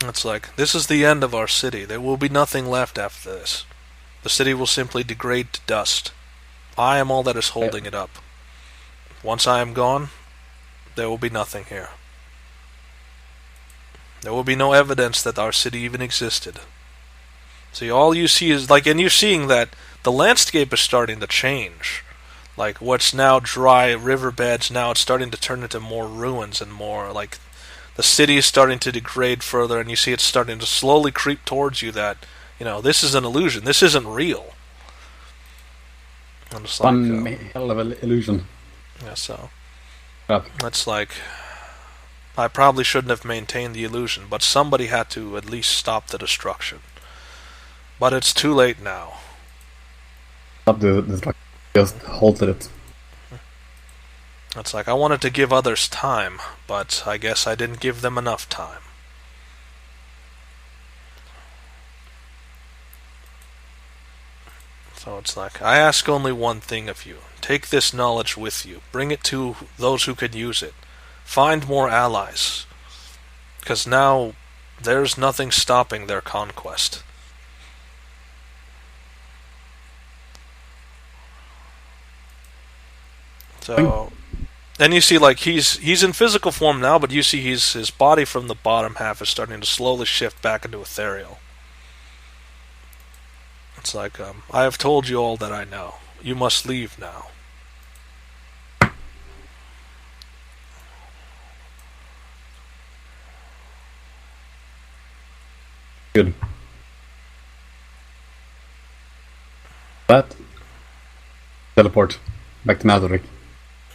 It's like, this is the end of our city. There will be nothing left after this. The city will simply degrade to dust. I am all that is holding it up. Once I am gone, there will be nothing here. There will be no evidence that our city even existed. So all you see is, like, and you're seeing that the landscape is starting to change. Like, what's now dry riverbeds, now it's starting to turn into more ruins and more, like, the city is starting to degrade further, and you see it's starting to slowly creep towards you that, this is an illusion. This isn't real. I'm just One hell of an illusion. Yeah, so. Yep. That's like, I probably shouldn't have maintained the illusion, but somebody had to at least stop the destruction. But it's too late now. Stop the destruction. Just halted it. It's like, I wanted to give others time, but I guess I didn't give them enough time. So it's like, I ask only one thing of you. Take this knowledge with you. Bring it to those who could use it. Find more allies. Because now, there's nothing stopping their conquest. So, and you see, like, he's in physical form now, but you see his body from the bottom half is starting to slowly shift back into ethereal. It's like, I have told you all that I know. You must leave now. Good. That teleport back to Nazarick.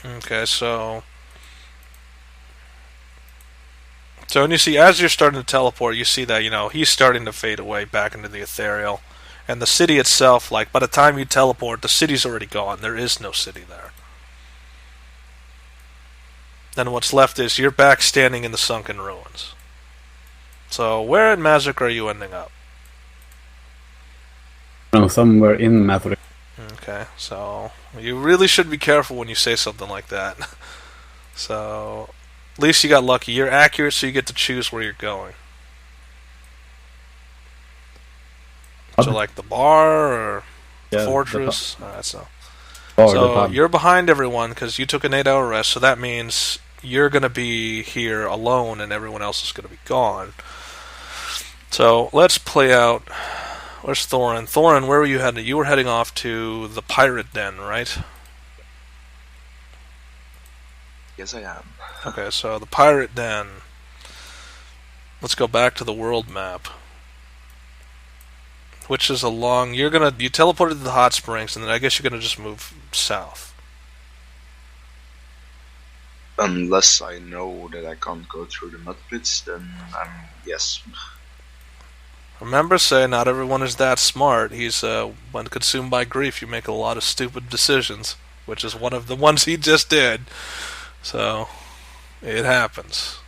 Okay, so when you see, as you're starting to teleport, you see that, he's starting to fade away back into the ethereal. And the city itself, like, by the time you teleport, the city's already gone. There is no city there. Then what's left is you're back standing in the sunken ruins. So, where in Mazak are you ending up? No, somewhere in Nazarick. Okay, so you really should be careful when you say something like that. So, at least you got lucky. You're accurate, so you get to choose where you're going. Okay. So, like the bar or the fortress? Alright, so you're behind everyone because you took an 8-hour rest, so that means you're going to be here alone and everyone else is going to be gone. So, let's play out. Where's Thorin? Thorin, where were you heading? You were heading off to the pirate den, right? Yes, I am. Okay, so the pirate den. Let's go back to the world map. Which is you teleported to the hot springs, and then I guess you're gonna just move south. Unless I know that I can't go through the mud pits, then yes. Remember, not everyone is that smart. When consumed by grief, you make a lot of stupid decisions, which is one of the ones he just did. So, it happens.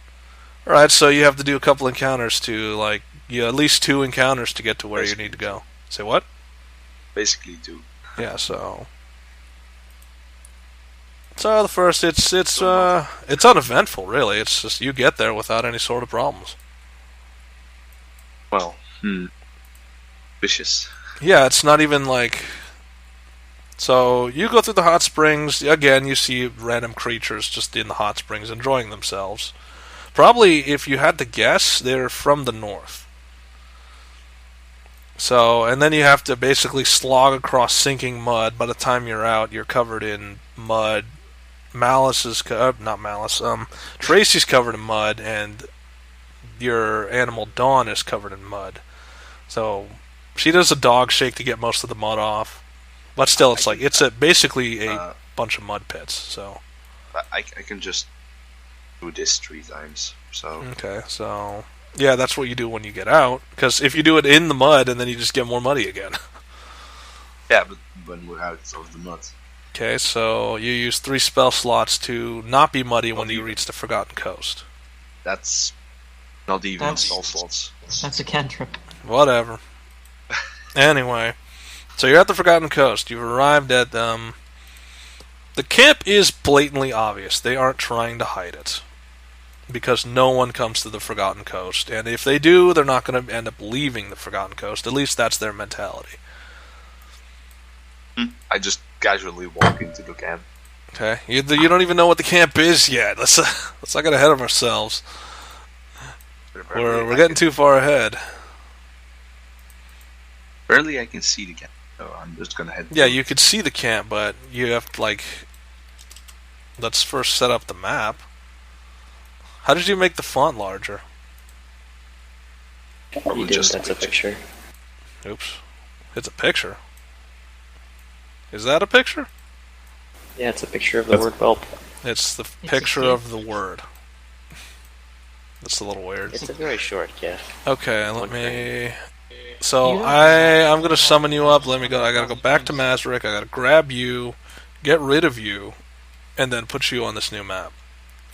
Alright, so you have to do a couple encounters to, at least 2 encounters to get to where you need to go. Say what? Basically 2. Yeah, so the first, it's uneventful, really. It's just you get there without any sort of problems. Well, vicious. Yeah, it's not even like... So, you go through the hot springs, again, you see random creatures just in the hot springs enjoying themselves. Probably, if you had to guess, they're from the north. So, and then you have to basically slog across sinking mud. By the time you're out, you're covered in mud. Tracy's covered in mud, and your animal Dawn is covered in mud. So, she does a dog shake to get most of the mud off. But still, it's basically a bunch of mud pits, so... I can just do this 3 times, so... Okay, so... Yeah, that's what you do when you get out, because if you do it in the mud, and then you just get more muddy again. Yeah, but when we're out of the mud. Okay, so you use 3 spell slots to not be muddy when you reach the Forgotten Coast. That's not even spell slots. That's a cantrip. Whatever. Anyway, so you're at the Forgotten Coast. You've arrived at the camp is blatantly obvious. They aren't trying to hide it. because no one comes to the Forgotten Coast. And if they do, they're not going to end up leaving the Forgotten Coast. At least that's their mentality. I just casually walk into the camp. Okay, you don't even know what the camp is yet. Let's not get ahead of ourselves. We're getting too far ahead. Barely I can see the camp, so I'm just gonna head. Yeah, you could see the camp, but you have to, like... Let's first set up the map. How did you make the font larger? You do, that's a picture. Oops. It's a picture. Is that a picture? Yeah, it's a picture of the word whelp. It's the picture of the word. That's a little weird. It's a very short GIF. Okay, let me... So, I'm gonna summon you up. Let me go. I gotta go back to Mazric. I gotta grab you, get rid of you, and then put you on this new map.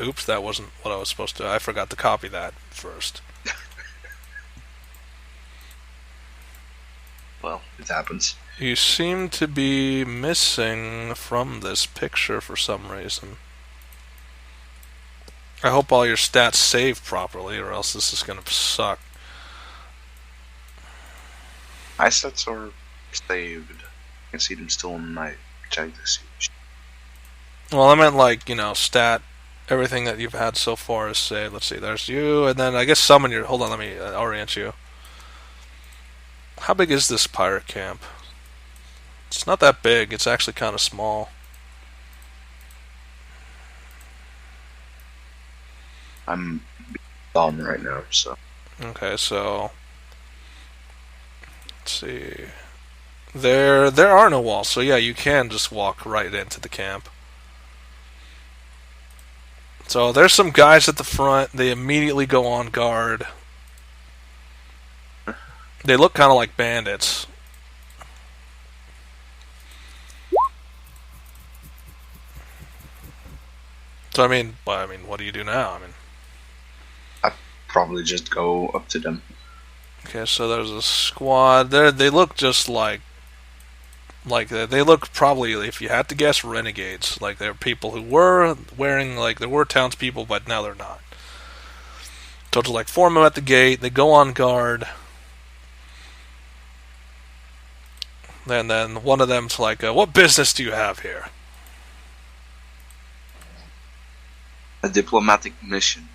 Oops, that wasn't what I was supposed to... I forgot to copy that first. Well, it happens. You seem to be missing from this picture for some reason. I hope all your stats save properly, or else this is gonna suck. My stats are saved. I can see them still in my check to see. Well, I meant like, stat. Everything that you've had so far is saved. Let's see, there's you, and then I guess summon your... Hold on, let me orient you. How big is this pirate camp? It's not that big. It's actually kind of small. I'm done right now, so... Okay, so... Let's see... There are no walls, so yeah, you can just walk right into the camp. So there's some guys at the front. They immediately go on guard. They look kind of like bandits. So I mean, what do you do now? I probably just go up to them. Okay, so there's a squad. They look just like they look probably, if you had to guess, renegades. Like they're people who were wearing, like there were townspeople, but now they're not. So to like form them at the gate, they go on guard. And then one of them's like, "What business do you have here?" A diplomatic mission.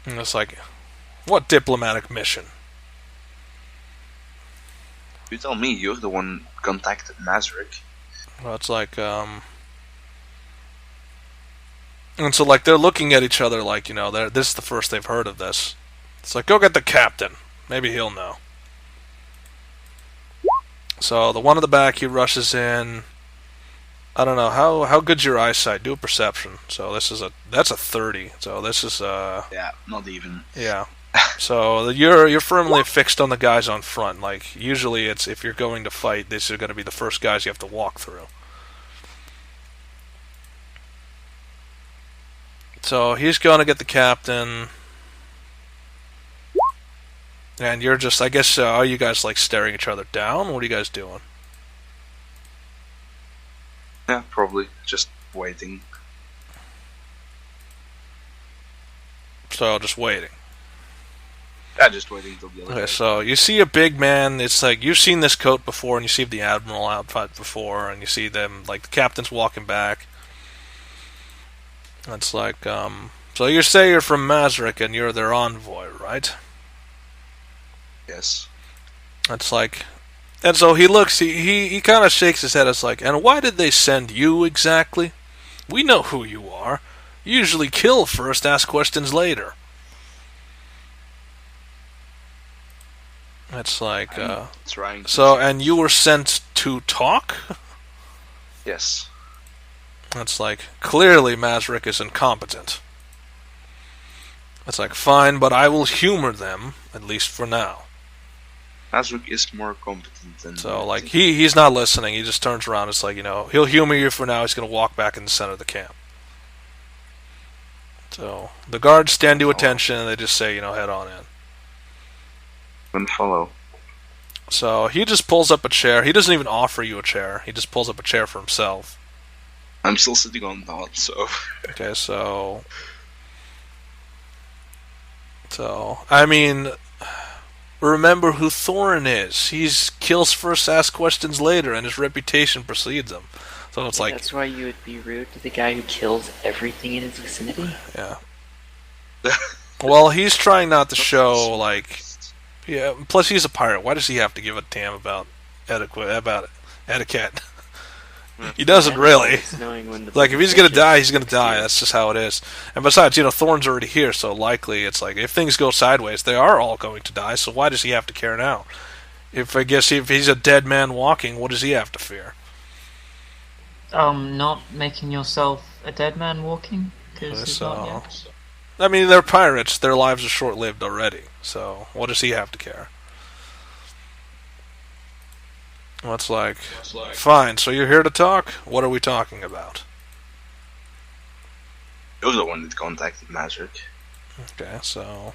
And it's like, "What diplomatic mission?" You tell me, you're the one contacted Mazric. Well, it's like, and so like they're looking at each other like, this is the first they've heard of this. It's like, go get the captain. Maybe he'll know. So the one in the back, he rushes in. I don't know how good's your eyesight. Do a perception. So that's a 30. So this is yeah, not even. Yeah. So you're firmly fixed on the guys on front. Like usually it's, if you're going to fight, these are going to be the first guys you have to walk through. So he's going to get the captain. And you're just, I guess, are you guys like staring each other down? What are you guys doing? Yeah, probably just waiting. So just waiting. Yeah, just waiting till the other. Okay, so you see a big man. It's like you've seen this coat before, and you see the admiral outfit before, and you see them like the captain's walking back. It's like, so you say you're from Mazric and you're their envoy, right? Yes. It's like, and so he looks, he kind of shakes his head. It's like, and why did they send you exactly? We know who you are. You usually kill first, ask questions later. It's like, trying. So, and you were sent to talk? Yes. It's like, clearly Mazric is incompetent. It's like, fine, but I will humor them, at least for now. Mazric is more competent than... So, like, he's not listening. He just turns around. It's like, he'll humor you for now. He's going to walk back in the center of the camp. So, the guards stand to attention, and they just say, head on in. Then follow. So, he just pulls up a chair. He doesn't even offer you a chair. He just pulls up a chair for himself. I'm still sitting on that, so... Okay, so, I mean, remember who Thorin is. He kills first, asks questions later, and his reputation precedes him. So it's like... That's why you would be rude to the guy who kills everything in his vicinity? Yeah. Well, he's trying not to show, like... Yeah, plus he's a pirate. Why does he have to give a damn about etiquette? He doesn't really. Like, if he's gonna die, he's gonna die. That's just how it is. And besides, Thorin's already here, so likely it's like, if things go sideways, they are all going to die, so why does he have to care now? If he's a dead man walking, what does he have to fear? Not making yourself a dead man walking? So, I mean, they're pirates. Their lives are short-lived already. So, what does he have to care? Well, it's like, fine, so you're here to talk? What are we talking about? You're the one that contacted Magic. Okay, so...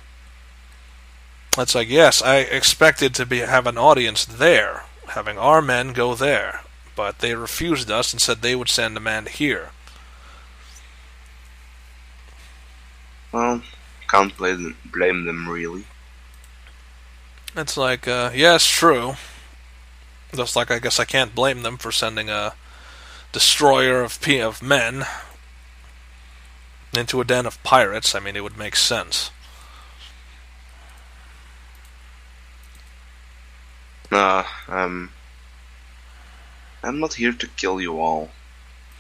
It's like, yes, I expected to have an audience there, having our men go there. But they refused us and said they would send a man here. Well, can't blame them, really. It's like, yes, true. Just like, I guess I can't blame them for sending a destroyer of men into a den of pirates. I mean, it would make sense. I'm not here to kill you all.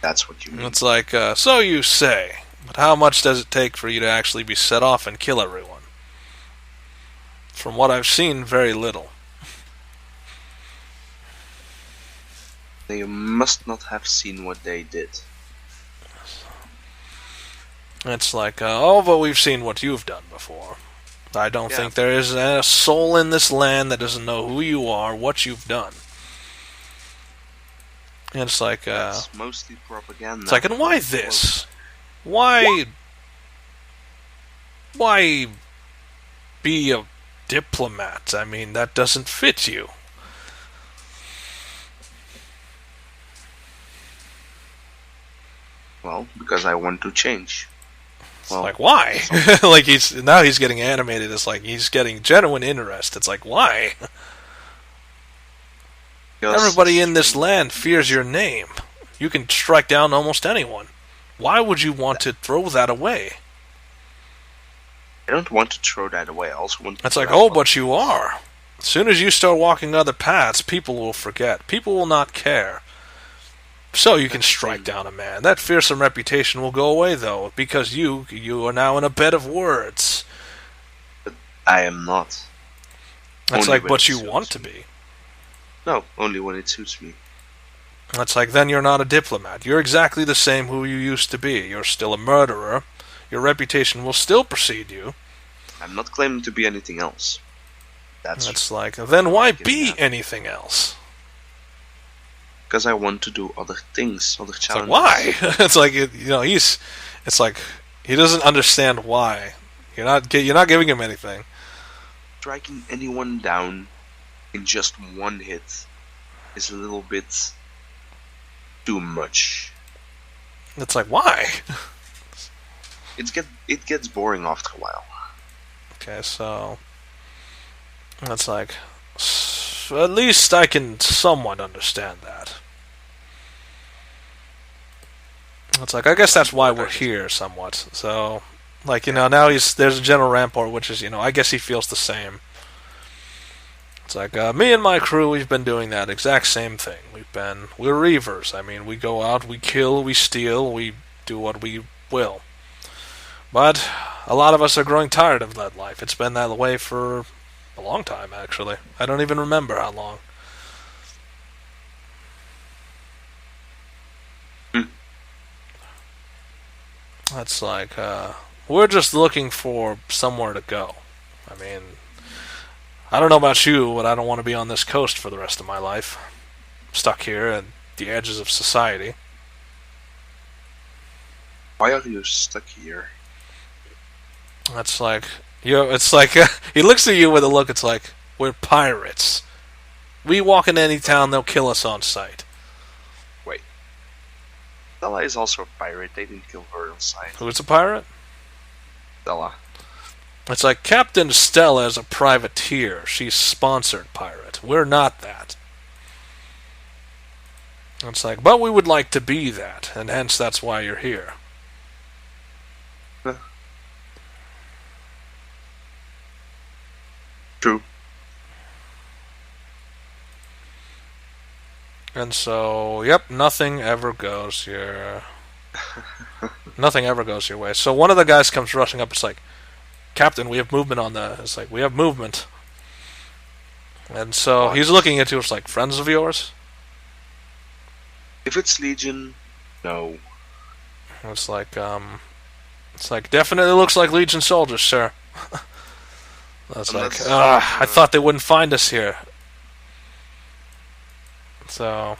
That's what you mean. It's like, so you say. But how much does it take for you to actually be set off and kill everyone? From what I've seen, very little. They must not have seen what they did. It's like, but we've seen what you've done before. I don't think there is a soul in this land that doesn't know who you are, what you've done. And it's like, it's mostly propaganda. It's like, and why this? Why be a diplomat? I mean, that doesn't fit you. Well, because I want to change. Well, like, why? Like, he's getting animated. It's like he's getting genuine interest. It's like, why? Everybody in this land fears your name. You can strike down almost anyone. Why would you want to throw that away? I don't want to throw that away. I also want to... It's like, oh, but you are. As soon as you start walking other paths, people will forget. People will not care. So you can strike down a man. That fearsome reputation will go away, though, because you are now in a bed of words. But I am not. That's like what you want to be. No, only when it suits me. That's like, then you're not a diplomat. You're exactly the same who you used to be. You're still a murderer. Your reputation will still precede you. I'm not claiming to be anything else. That's like, then why be anything else? Because I want to do other things, other challenges. It's like, why? It's like, it's like, he doesn't understand why. You're not giving him anything. Striking anyone down in just one hit is a little bit too much. It's like, why? It gets boring after a while. Okay, so that's like, at least I can somewhat understand that. It's like, I guess that's why we're here, somewhat. So, like, now there's a General Rampart, which is, I guess he feels the same. It's like, me and my crew, we've been doing that exact same thing. We're reavers. I mean, we go out, we kill, we steal, we do what we will. But a lot of us are growing tired of that life. It's been that way for a long time, actually. I don't even remember how long. That's like, we're just looking for somewhere to go. I mean, I don't know about you, but I don't want to be on this coast for the rest of my life. Stuck here at the edges of society. Why are you stuck here? That's like, it's like, he looks at you with a look, it's like, we're pirates. We walk in any town, they'll kill us on sight. Wait. Stella is also a pirate. They didn't kill her on sight. Who's a pirate? Stella. It's like Captain Stella is a privateer. She's sponsored pirate. We're not that. It's like, but we would like to be that, and hence that's why you're here. True. And so, yep, nothing ever goes nothing ever goes your way. So one of the guys comes rushing up. It's like, Captain, we have movement on the... It's like, we have movement. And so he's looking at you. It's like, friends of yours? If it's Legion, no. It's like, definitely looks like Legion soldiers, sir. That's like, I thought they wouldn't find us here. So,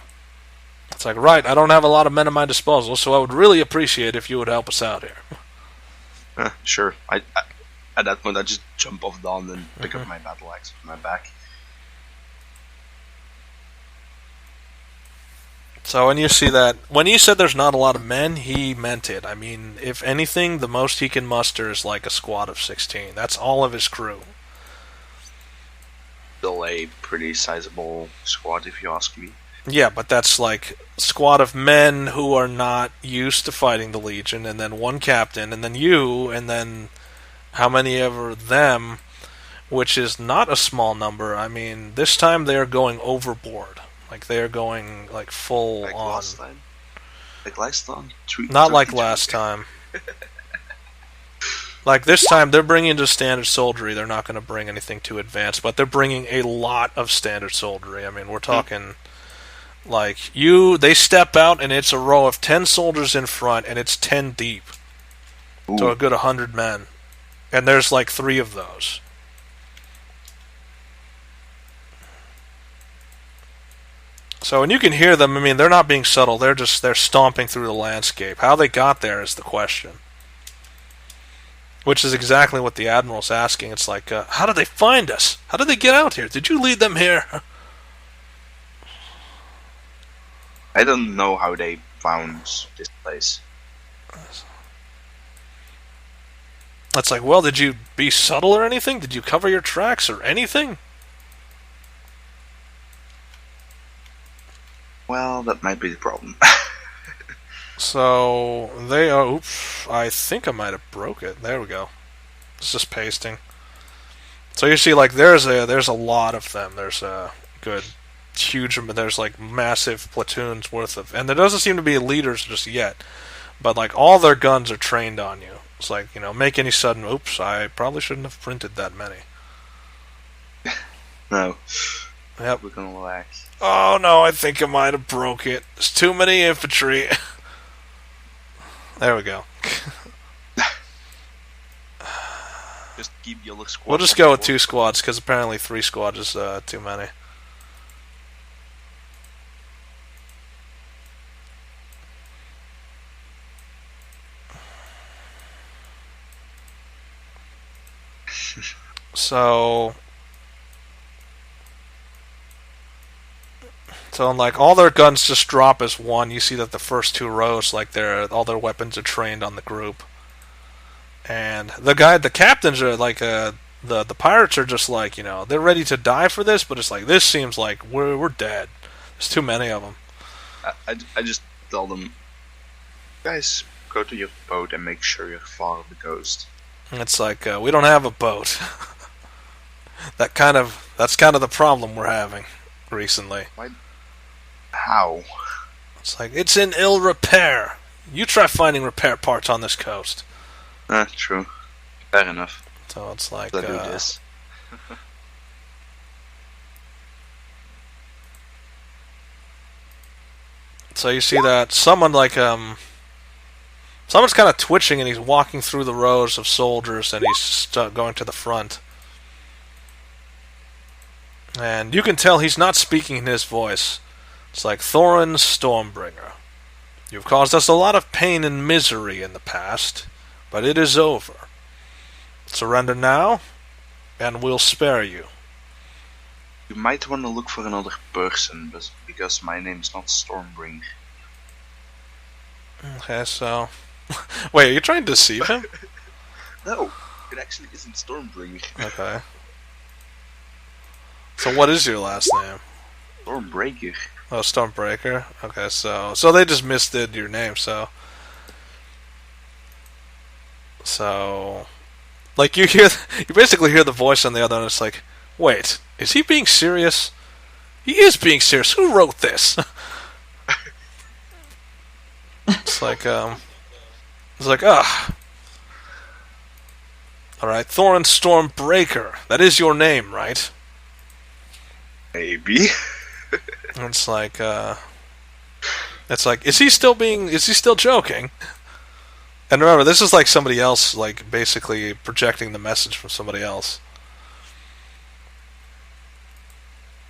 it's like, right, I don't have a lot of men at my disposal, so I would really appreciate if you would help us out here. Sure. I at that point, I just jump off down and pick up my battle axe with my back. So when you see that, when he said there's not a lot of men, he meant it. I mean, if anything, the most he can muster is like a squad of 16. That's all of his crew. Still a pretty sizable squad, if you ask me. Yeah, but that's like a squad of men who are not used to fighting the Legion, and then one captain, and then you, and then how many ever them, which is not a small number. I mean, this time they're going overboard. Like, they're going, like, full like on. Last time? Like last time? Not like last time. Like, this time, they're bringing just standard soldiery. They're not going to bring anything too advanced, but they're bringing a lot of standard soldiery. I mean, we're talking, like, they step out, and it's a row of 10 soldiers in front, and it's 10 deep. Ooh. So a good 100 men. And there's, like, 3 of those. So, and you can hear them. I mean, they're not being subtle. They're stomping through the landscape. How they got there is the question. Which is exactly what the Admiral's asking. It's like, how did they find us? How did they get out here? Did you lead them here? I don't know how they found this place. It's like, well, did you be subtle or anything? Did you cover your tracks or anything? Well, that might be the problem. So, they are... Oops, I think I might have broke it. There we go. It's just pasting. So you see, like, there's a lot of them. There's a good, huge... There's, like, massive platoons worth of... And there doesn't seem to be leaders just yet. But, like, all their guns are trained on you. It's like, make any sudden... Oops, I probably shouldn't have printed that many. No. Yep. We're gonna relax. Oh, no, I think I might have broke it. There's too many infantry. There we go. Just keep the other squad. We'll just go with 2 squads, because apparently 3 squads is too many. So, like, all their guns just drop as one. You see that the first 2 rows, like, all their weapons are trained on the group. And the captains are like, the pirates are just like, they're ready to die for this, but it's like, this seems like we're dead. There's too many of them. I just tell them, guys, go to your boat and make sure you're far of the coast. And it's like, we don't have a boat. That's kind of the problem we're having recently. Why? How? It's like, it's in ill repair. You try finding repair parts on this coast. True. Fair enough. So it's like, Let's do this. So you see that someone like someone's kind of twitching, and he's walking through the rows of soldiers, and he's going to the front. And you can tell he's not speaking in his voice. It's like, Thorin Stormbringer. You've caused us a lot of pain and misery in the past, but it is over. Surrender now, and we'll spare you. You might want to look for another person, because my name's not Stormbringer. Okay, so... Wait, are you trying to deceive him? No, it actually isn't Stormbringer. Okay. So what is your last name? Stormbreaker. Oh, Stormbreaker? Okay, so they just misdid your name, so... So... Like, you basically hear the voice on the other, and it's like, wait, is he being serious? He is being serious. Who wrote this? It's like, Alright, Thorin Stormbreaker. That is your name, right? Maybe. It's like, is he still joking? And remember, this is like somebody else, like, basically projecting the message from somebody else.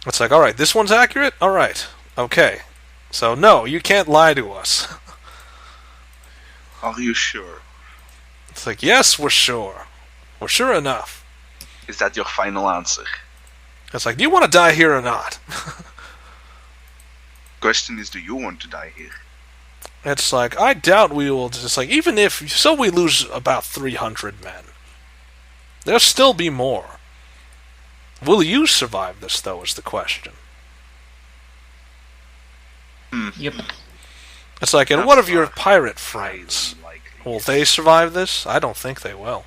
It's like, alright, this one's accurate? Alright, okay. So, no, you can't lie to us. Are you sure? It's like, yes, we're sure. We're sure enough. Is that your final answer? It's like, do you want to die here or not? Question is, do you want to die here? It's like, I doubt we will. It's like, even if so, we lose about 300 men. There'll still be more. Will you survive this, though, is the question. Yep. It's like, and what of your pirate friends? Unlikely. Will they survive this? I don't think they will.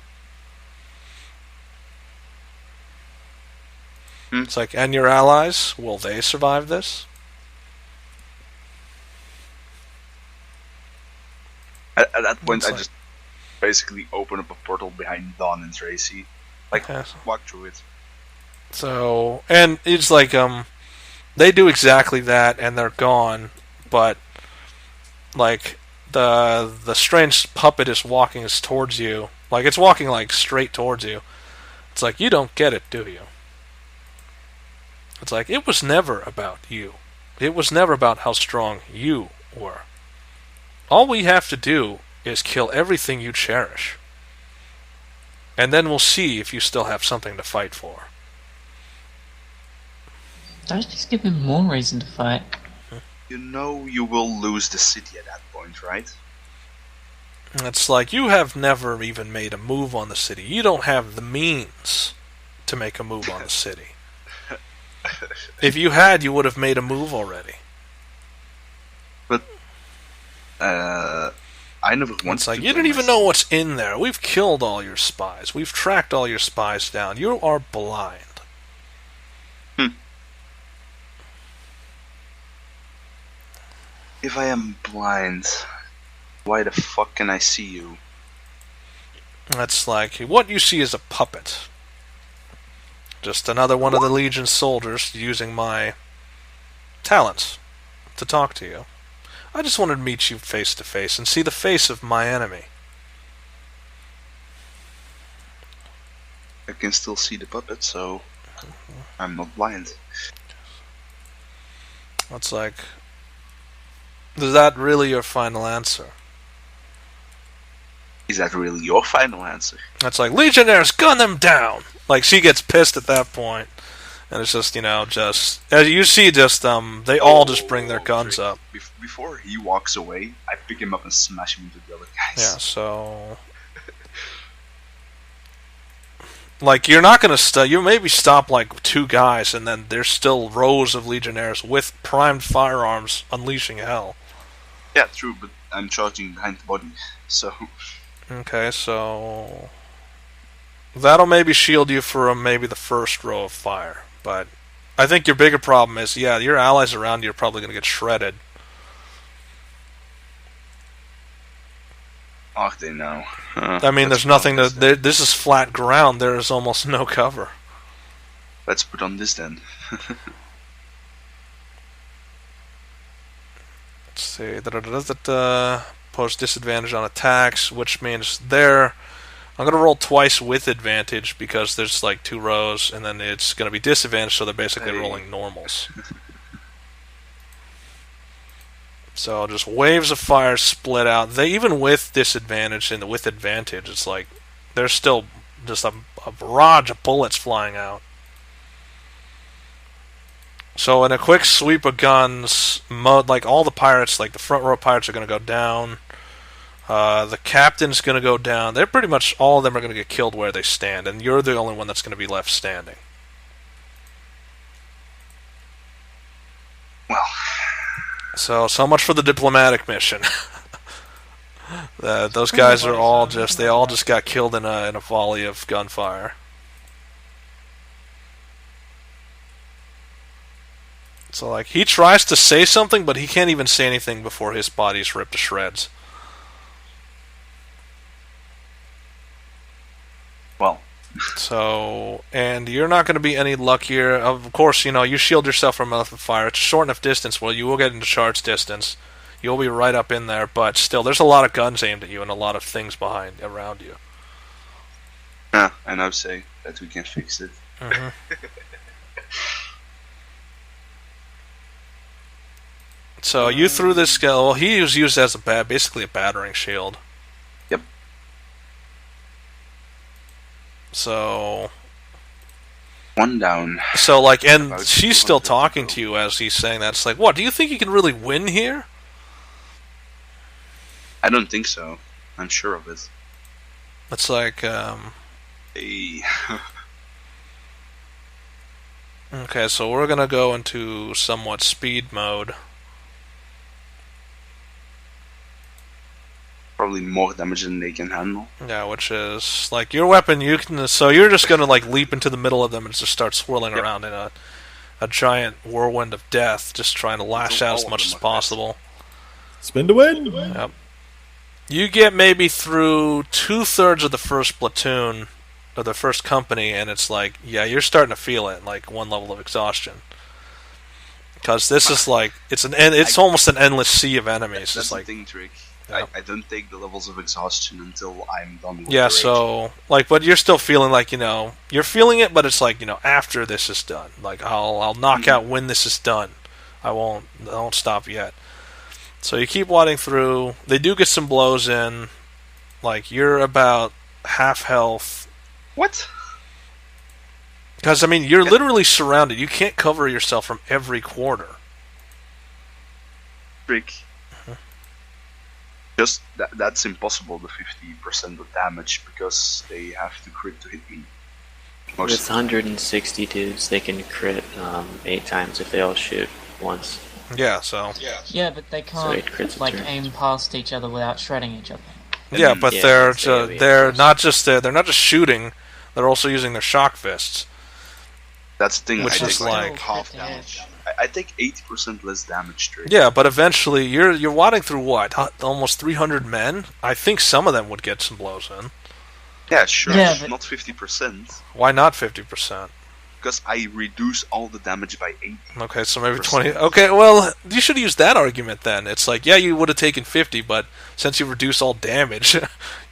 It's like, and your allies? Will they survive this? At that point, It's I like- just basically open up a portal behind Dawn and Tracy. Like, Yes. walk through it. So, and it's like, they do exactly that, and they're gone, but, like, the strange puppet is walking towards you. Like, it's walking, like, straight towards you. It's like, you don't get it, do you? It's like, it was never about you. It was never about how strong you were. All we have to do is kill everything you cherish. And then we'll see if you still have something to fight for. Don't just give him more reason to fight. You know you will lose the city at that point, right? It's like, you have never even made a move on the city. You don't have the means to make a move on the city. If you had, you would have made a move already. But, I never wanted It's like, to you kill don't even myself. know what's in there. We've killed all your spies. We've tracked all your spies down. You are blind. If I am blind, why the fuck can I see you? That's like, what you see is a puppet. Just another one of the Legion soldiers using my talents to talk to you. I just wanted to meet you face to face and see the face of my enemy. I can still see the puppet, so I'm not blind. It's like, is that really your final answer? Is that really your final answer? It's like, Legionnaires, gun them down! Like, she gets pissed at that point. And it's just, just... As you see, just, they all just bring their guns up. Before he walks away, I pick him up and smash him into the other guys. Yeah, so... Like, you're not gonna you maybe stop, like, 2 guys, and then there's still rows of Legionnaires with primed firearms unleashing hell. Yeah, true, but I'm charging behind the body, so... Okay, so... That'll maybe shield you for maybe the first row of fire. But I think your bigger problem is, yeah, your allies around you are probably going to get shredded. Are they now? I mean, there's nothing to... This is flat ground. There is almost no cover. Let's put on this then. Let's see. Post disadvantage on attacks, which means there... I'm going to roll twice with advantage because there's like 2 rows, and then it's going to be disadvantage, so they're basically rolling normals. So just waves of fire split out. They even with disadvantage and with advantage, it's like there's still just a barrage of bullets flying out. So in a quick sweep of guns, like all the pirates, like the front row pirates are going to go down. The captain's going to go down. They're pretty much, all of them are going to get killed where they stand, and you're the only one that's going to be left standing. Well. So much for the diplomatic mission. Those guys are all just, they all just got killed in a volley of gunfire. So, like, he tries to say something, but he can't even say anything before his body's ripped to shreds. Well. So, and you're not going to be any luckier. Of course, you know, you shield yourself from fire. It's a short enough distance where you will get into charge distance. You'll be right up in there, but still, there's a lot of guns aimed at you and a lot of things around you. Yeah, and I'll say that we can fix it. Mm-hmm. So you threw this guy. Well, he was used as basically a battering shield. Yep. So. One down. So, like, and she's still talking to you as he's saying that. It's like, what? Do you think you can really win here? I don't think so. I'm sure of it. It's like, Hey. Okay, so we're gonna go into somewhat speed mode. Probably more damage than they can handle. Yeah, which is, like, your weapon, so you're just gonna, like, leap into the middle of them and just start swirling around in a giant whirlwind of death, just trying to lash out as much as possible. Spin to win! Yep. You get maybe through 2/3 of the first platoon, or the first company, and it's like, yeah, you're starting to feel it, like, one level of exhaustion. Because this is like, it's almost an endless sea of enemies. That's it's like, the thing, Trick. Yeah. I don't take the levels of exhaustion until I'm done with yeah, the rage. so, like, but you're still feeling like, you know, you're feeling it, but it's like, you know, after this is done. Like, I'll knock out when this is done. I won't stop yet. So you keep wadding through. They do get some blows in. Like, you're about half health. What? Because, I mean, you're literally surrounded. You can't cover yourself from every corner. Trick. Just that's impossible, the 50% of damage, because they have to crit to hit me. With 160 dudes, they can crit 8 times if they all shoot once. Yeah, so. Yeah, but they can't like aim past each other without shredding each other. Yeah, but they're not just shooting; they're also using their shock fists. That's the thing. Which I is take like half damage. I take 80% less damage. Straight. Yeah, but eventually you're wadding through what? Almost 300 men. I think some of them would get some blows in. Yeah, sure. Yeah, but not 50%. Why not 50%? Because I reduce all the damage by 80. Okay, so maybe 20. Okay, well, you should use that argument then. It's like, yeah, you would have taken 50, but since you reduce all damage,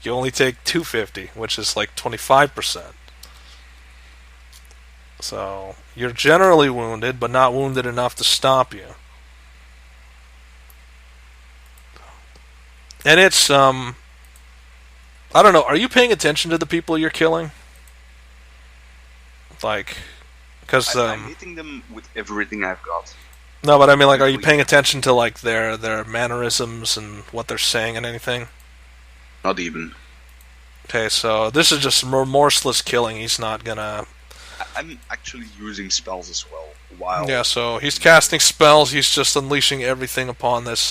you only take 250, which is like 25%. So, you're generally wounded, but not wounded enough to stop you. And it's, I don't know, are you paying attention to the people you're killing? Like, because I'm hitting them with everything I've got. No, but I mean, like, are you paying attention to, like, their mannerisms and what they're saying and anything? Not even. Okay, so this is just remorseless killing. He's not gonna... I'm actually using spells as well. While yeah, so he's casting spells. He's just unleashing everything upon this,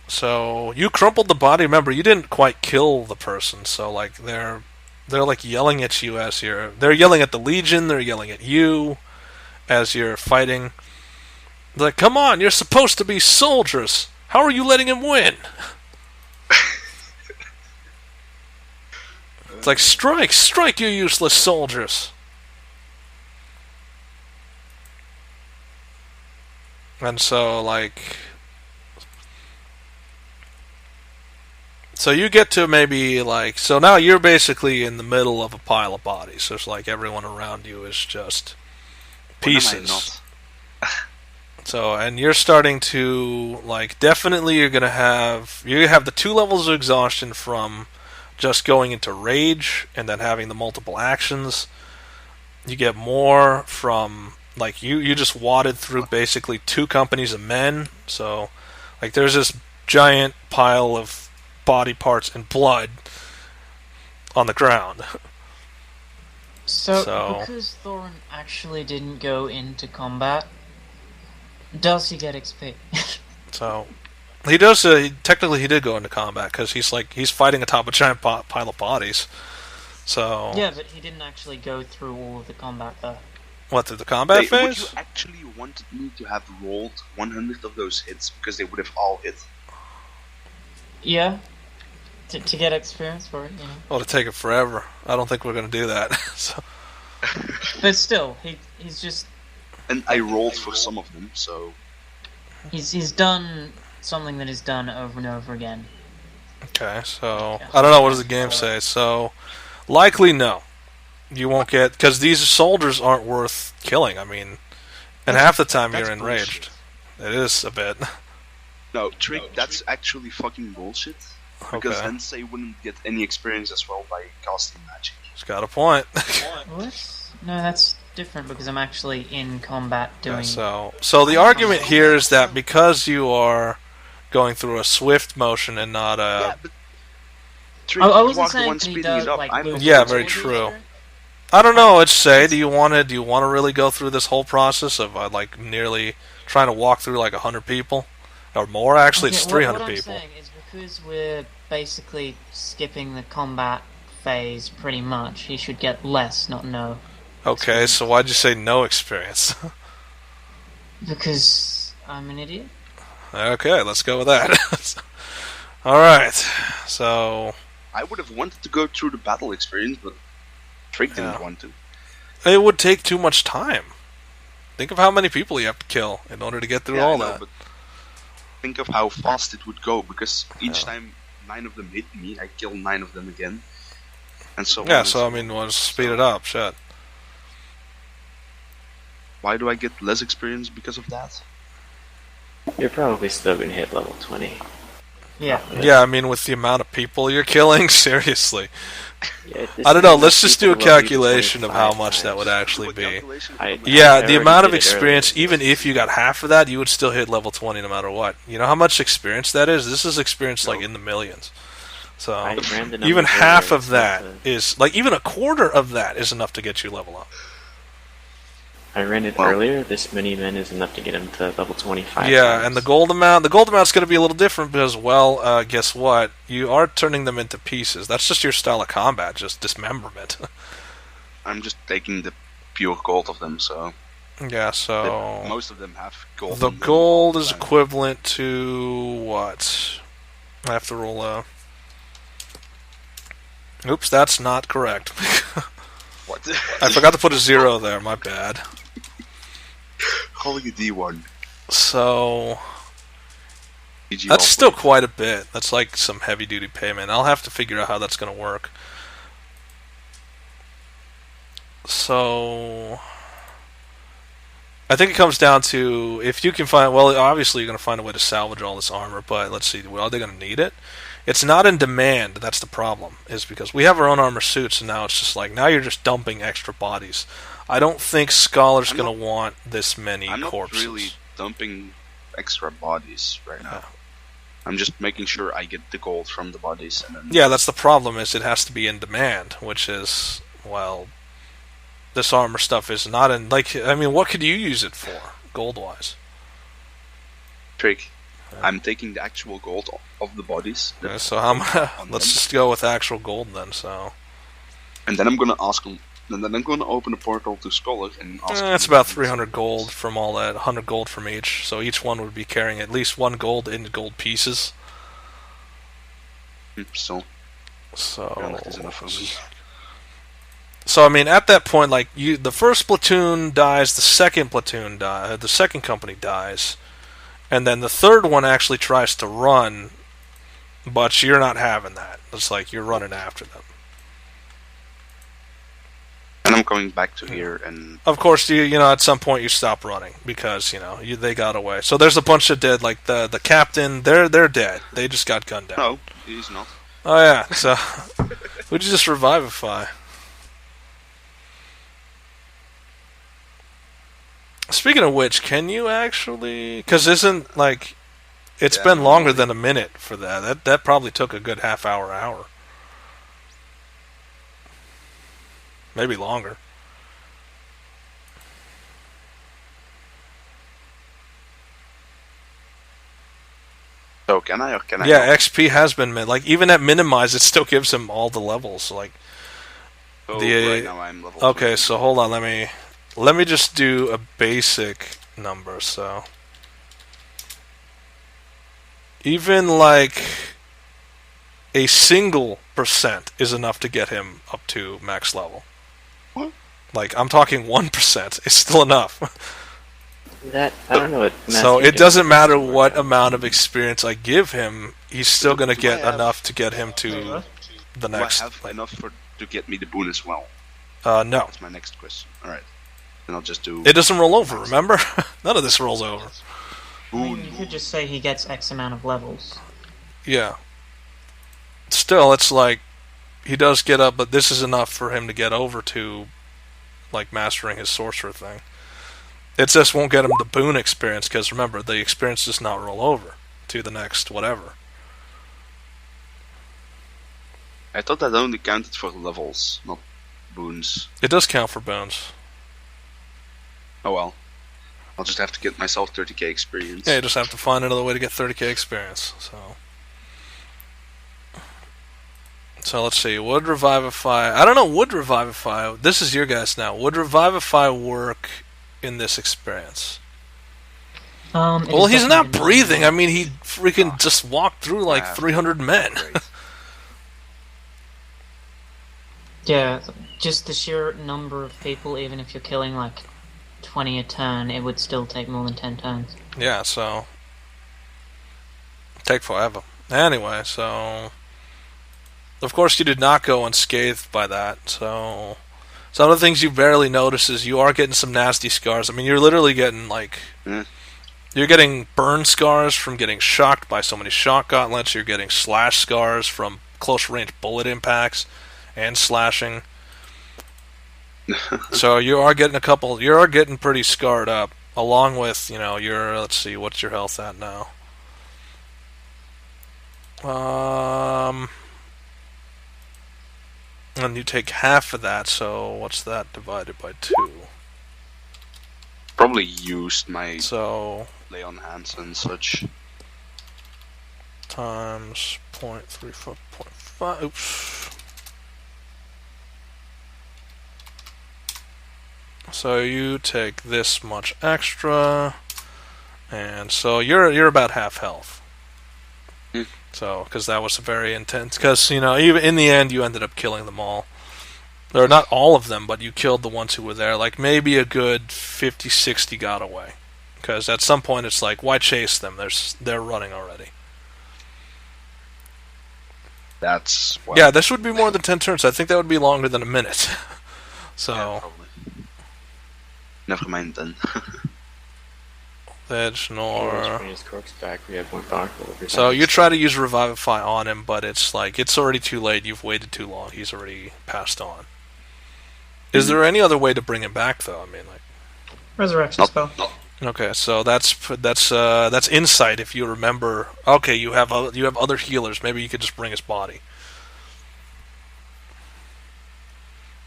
So, you crumpled the body. Remember, you didn't quite kill the person, so, like, they're like yelling at you as they're yelling at the Legion, they're yelling at you as you're fighting. They're like, come on, you're supposed to be soldiers. How are you letting him win? It's like, strike, you useless soldiers. And so, like... So you get to maybe, like... So now you're basically in the middle of a pile of bodies. So it's like everyone around you is just pieces. So, and you're starting to, like, definitely you're going to have... You have the 2 levels of exhaustion from just going into rage and then having the multiple actions. You get more from, like, you just wadded through basically 2 companies of men. So, like, there's this giant pile of body parts and blood on the ground. So because Thorin actually didn't go into combat, does he get XP? So he does. Technically, he did go into combat because he's fighting atop a giant pile of bodies. So yeah, but he didn't actually go through all of the combat though. What, through the combat phase? Would you actually wanted me to have rolled 100 of those hits because they would have all hit? Yeah. To get experience for it, you know. Well, to take it forever. I don't think we're going to do that. So. But still, he's just... And I rolled for some of them, so... He's done something that is done over and over again. Okay, so... I don't know, what does the game say? So, likely no. You won't get... Because these soldiers aren't worth killing, I mean... And half the time you're enraged. Bullshit. It is a bit. No, Trick, that's actually fucking bullshit. Because Hensei wouldn't get any experience as well by casting magic. He's got a point. What? No, that's different because I'm actually in combat doing... Yeah, so the argument here is that because you are going through a swift motion and not a... Yeah, but Trick, I wasn't the one saying he speeding does, it up. like, yeah, very true. I don't know, let's say, do you want to really go through this whole process of, like, nearly trying to walk through, like, 100 people? Or more, actually, it's 300 what I'm people. saying is because we're basically skipping the combat phase pretty much, he should get less, not no. Okay, so why'd you say no experience? Because I'm an idiot. Okay, let's go with that. Alright, so... I would have wanted to go through the battle experience, but Trick didn't want to. It would take too much time. Think of how many people you have to kill in order to get through all that. But think of how fast it would go, because each time 9 of them hit me, I kill 9 of them again. And so yeah, so I mean, we'll speed it up, shit. Why do I get less experience because of that? You're probably still going to hit level 20. Yeah. Yeah, I mean, with the amount of people you're killing, seriously. Yeah, I don't know, let's just do a calculation of how much that would actually be. Yeah, the amount of experience, even if you got half of that, you would still hit level 20 no matter what. You know how much experience that is? This is experience like in the millions. So, even half of that is, like, even a quarter of that is enough to get you level up. I ran it earlier. This many men is enough to get him to level 25. Yeah, and the gold amount's going to be a little different because, well, guess what? You are turning them into pieces. That's just your style of combat, just dismemberment. I'm just taking the pure gold of them, so... Yeah, so... Most of them have gold. The gold is equivalent to what? I have to roll a... Oops, that's not correct. What? I forgot to put a 0 there, my bad. Calling a D1. So... That's still quite a bit. That's like some heavy-duty payment. I'll have to figure out how that's going to work. So... I think it comes down to, if you can find... Well, obviously you're going to find a way to salvage all this armor, but let's see, are they going to need it? It's not in demand, that's the problem, is because we have our own armor suits, and now it's just like, now you're just dumping extra bodies. I don't think Scholar's going to want this many corpses. I'm not really dumping extra bodies right now. I'm just making sure I get the gold from the bodies. And then yeah, that's the problem, is it has to be in demand, which is, well, this armor stuff is not in, like, I mean, what could you use it for, gold-wise? Trick. I'm taking the actual gold of the bodies. Okay, so let's just go with actual gold then. So, and then I'm gonna ask them. And then I'm gonna open a portal to Scholar and ask. It's about 300 gold from all that. 100 gold from each. So each one would be carrying at least 1 gold in gold pieces. So I mean, at that point, like the first platoon dies, the second platoon dies, the second company dies. And then the third one actually tries to run, but you're not having that. It's like you're running after them. And I'm going back to here, and of course, you know, at some point you stop running because they got away. So there's a bunch of dead. Like the captain, they're dead. They just got gunned down. No, he's not. Oh yeah. So would you just revivify? Speaking of which, can you actually... Because isn't, like... It's Yeah, been longer normally- than a minute for that. That probably took a good half hour. Maybe longer. So can I or can I? Yeah, not? XP has been like even at minimize, it still gives him all the levels. Like, So the- right now I'm level. okay, 20. so hold on, let me just do a basic number. So, even like a single % is enough to get him up to max level. What? Like I'm talking 1% is still enough. That I don't know what. So Matthew it doesn't did. matter what amount of experience I give him, he's still going to get Do I have- enough to get him to the Do next. I have enough to get me the boon as well? No, That's my next question. All right, then I'll just do. it doesn't roll over. Remember, none of this rolls over. I mean, boon. you could just say he gets X amount of levels. Yeah. Still, it's like he does get up, but this is enough for him to get over to like mastering his sorcerer thing. It just won't get him the boon experience because remember, the experience does not roll over to the next whatever. I thought that only counted for levels, not boons. It does count for boons. Oh well. I'll just have to get myself 30k experience. Yeah, you just have to find another way to get 30k experience. So let's see. Would Revivify... I don't know, would Revivify... This is your guess now. Would Revivify work in this experience? Well, he's not breathing. I mean, he freaking just walked through like Wow. 300 men. Great. Yeah, just the sheer number of people, even if you're killing like 20 a turn, it would still take more than 10 turns. Yeah, so... Take forever. Anyway, so... Of course, you did not go unscathed by that, so... Some of the things you barely notice is you are getting some nasty scars. I mean, you're literally getting, like... Mm. You're getting burn scars from getting shocked by so many shock gauntlets. You're getting slash scars from close-range bullet impacts and slashing. So you are getting you are getting pretty scarred up, along with, your... Let's see, what's your health at now? And you take half of that, so what's that divided by 2? Probably used my So lay on hands and such. times 0.34.5. Oops. So you take this much extra, and so you're about half health. Mm. So, because that was very intense. Because even in the end, you ended up killing them all. Or not all of them, but you killed the ones who were there. Like maybe a good 50, 60 got away. Because at some point, it's like, why chase them? They're running already. That's what. Yeah, this would be more than 10 turns. I think that would be longer than a minute. So. Yeah, probably. Never mind then. Edge, Let's nor... bring his corpse back. We have one power over. So you try to use Revivify on him, but it's like, it's already too late. You've waited too long. He's already passed on. Is there any other way to bring him back, though? I mean, like... Resurrection spell. Okay, so that's insight. If you remember, okay, you have other healers. Maybe you could just bring his body.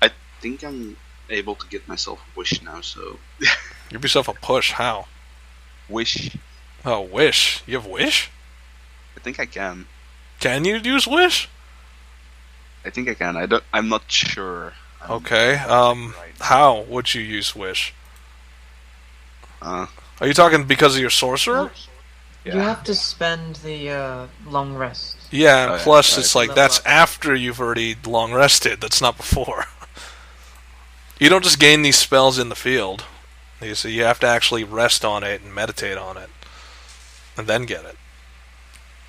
I think I'm able to get myself a wish now, so... Give yourself a push. How? Wish. Oh, wish. You have wish? I think I can. Can you use wish? I think I can. I'm not sure. Okay. Right. How would you use wish? Uh, Are you talking because of your sorcerer? yeah. You have to spend the long rest. Yeah, Oh, yeah, plus right. it's like Level that's up. after you've already long rested. That's not before. You don't just gain these spells in the field. So you have to actually rest on it and meditate on it, and then get it.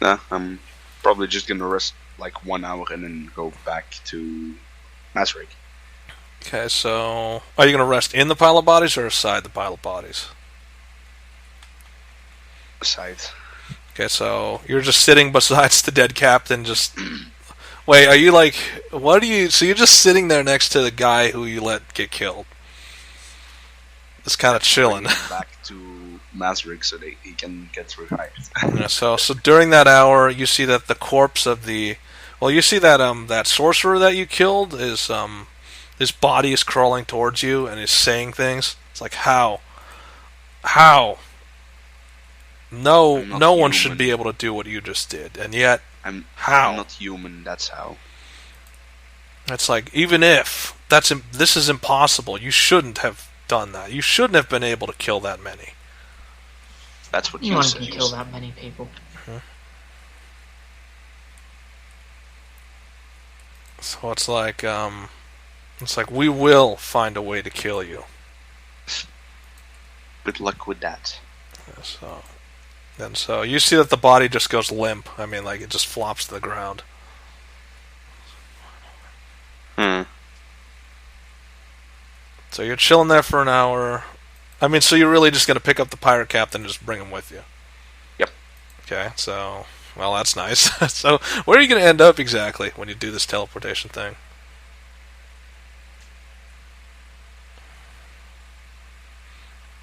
Nah, I'm probably just gonna rest like 1 hour and then go back to Masric. Okay, so are you going to rest in the pile of bodies or aside the pile of bodies? Aside. Okay, so you're just sitting besides the dead captain, just... Wait, are you like... What are you... So you're just sitting there next to the guy who you let get killed. It's kind of chilling. Bring him back to Mazrick so that he can get revived. Yeah, so during that hour, you see that the corpse of the... Well, you see that that sorcerer that you killed is... his body is crawling towards you and is saying things. It's like, how? How? No one should be able to do what you just did. And yet, how? I'm not human, that's how. It's like, even if this is impossible, you shouldn't have done that. You shouldn't have been able to kill that many. That's what You you can said. kill that many people. So it's like we will find a way to kill you. Good luck with that. So you see that the body just goes limp. I mean, like, it just flops to the ground. So you're chilling there for an hour. I mean, so you're really just going to pick up the pirate captain and just bring him with you? Yep. Okay, so... Well, that's nice. So, where are you going to end up exactly when you do this teleportation thing?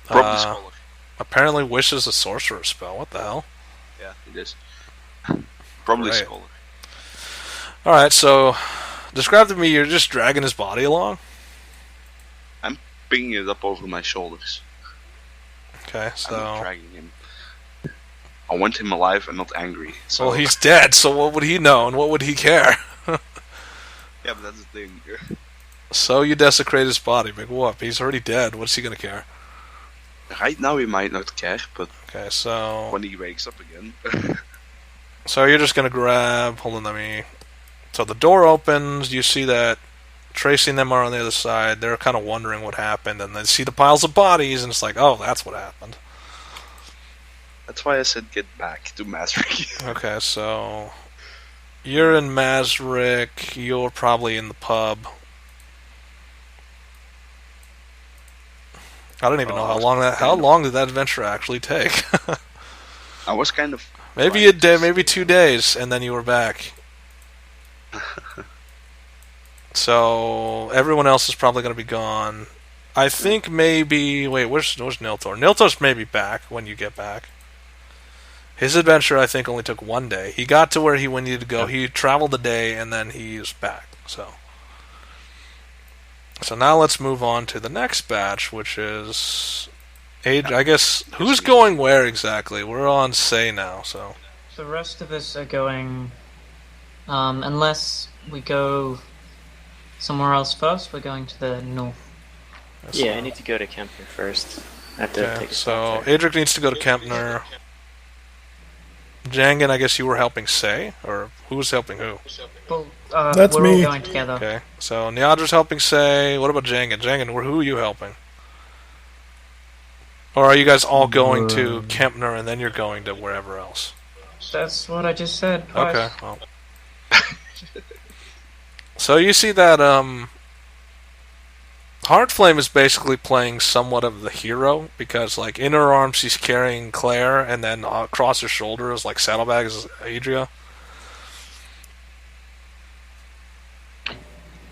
Probably Scholar. Apparently Wish is a sorcerer spell. What the hell? Yeah, it is. Probably Right. Scholar. Alright, so... Describe to me, you're just dragging his body along? I'm picking it up over my shoulders. Okay, I'm not so... dragging him. I want him alive and not angry. So. Well, he's dead, so what would he know and what would he care? Yeah, but that's the thing. So you desecrate his body, big whoop. He's already dead. What's he gonna care? Right now he might not care, but Okay, so... when he wakes up again... So you're just gonna grab... Hold on, let me... So the door opens, you see that Tracy and them are on the other side. They're kind of wondering what happened, and they see the piles of bodies, and it's like, oh, that's what happened. That's why I said get back to Mazrick. Okay, so... You're in Mazrick. You're probably in the pub. I don't even know how long that... How long did that adventure actually take? I was kind of... Maybe a day, maybe 2 days, and then you were back. So everyone else is probably going to be gone. I think maybe... Wait, where's Niltaor? Niltaor's maybe back when you get back. His adventure, I think, only took 1 day. He got to where he needed to go. He traveled a day, and then he's back. So now let's move on to the next batch, which is... I guess... Who's going where exactly? We're on Say now, so... The rest of us are going... unless we go somewhere else first, we're going to the north. Yeah, I need to go to Kempner first. I have to take a so stop there. Adric needs to go to Kempner. Jangan, I guess you were helping Say? Or who's helping who? Well, That's we're me. all going together. Okay, so Niadra's helping Say. What about Jangan? Jangan, who are you helping? Or are you guys all going to Kempner and then you're going to wherever else? That's what I just said. Twice. Okay, well. So you see that Heartflame is basically playing somewhat of the hero, because like in her arms she's carrying Claire, and then across her shoulder is like saddlebags is Adria.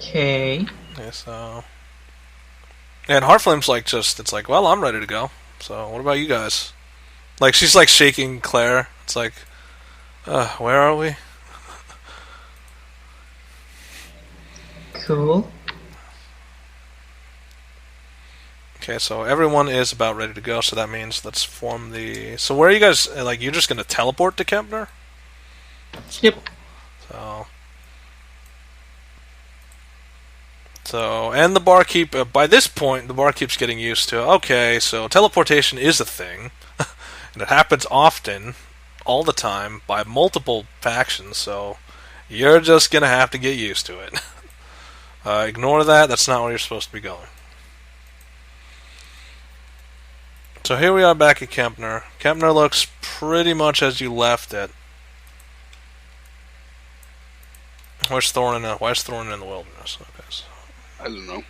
Okay. Yeah, so... And Heartflame's like it's like, well, I'm ready to go. So what about you guys? Like she's like shaking Claire. It's like, where are we? Cool. Okay, so everyone is about ready to go, so that means let's form the... So where are you guys... Like, you're just going to teleport to Kempner? Yep. So, and the barkeep... by this point, the barkeep's getting used to, okay, so teleportation is a thing, and it happens often, all the time, by multiple factions, so you're just going to have to get used to it. Ignore that, that's not where you're supposed to be going. So here we are back at Kempner. Kempner looks pretty much as you left it. Where's Thorin? Why is Thorin in the wilderness? Okay, so. I don't know.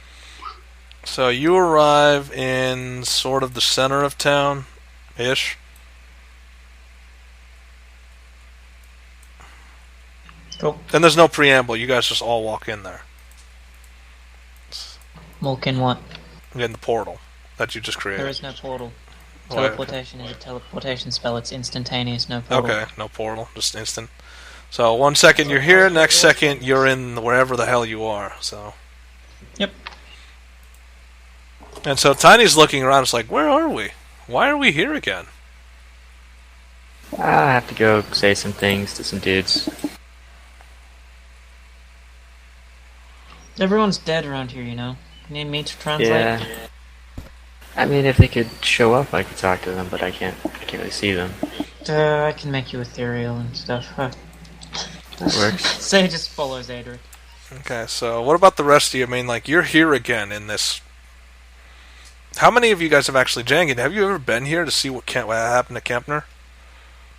So you arrive in sort of the center of town-ish. Cool. And there's no preamble. You guys just all walk in there. Walk in what? In the portal. that you just created? There is no portal. Why? Teleportation is a teleportation spell. It's instantaneous, no portal. Okay, no portal, just instant. So 1 second you're here, next second you're in wherever the hell you are. So. Yep. And so Tiny's looking around. It's like, where are we? Why are we here again? I have to go say some things to some dudes. Everyone's dead around here, you know. Need me to translate? Yeah. I mean, if they could show up, I could talk to them, but I can't really see them. I can make you ethereal and stuff. That works. Say just follows Adric. Okay, so what about the rest of you? I mean, like, you're here again in this. How many of you guys have actually Jangan? Have you ever been here to see what happened to Kempner?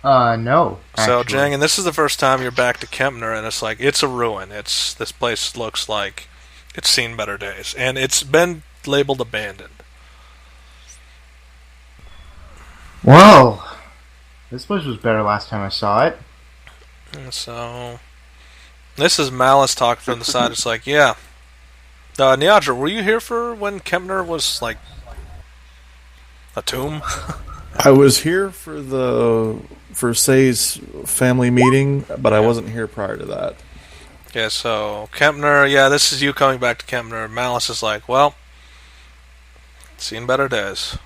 No. So, actually. Jangan, this is the first time you're back to Kempner, and it's like, it's a ruin. This place looks like it's seen better days. And it's been labeled abandoned. Well, this place was better last time I saw it. And so, this is Malice talking from the side. It's like, yeah. Niadra, were you here for when Kempner was, like, a tomb? I was here for Say's family meeting, but I wasn't here prior to that. Yeah, so Kempner, yeah, this is you coming back to Kempner. Malice is like, well, seen better days.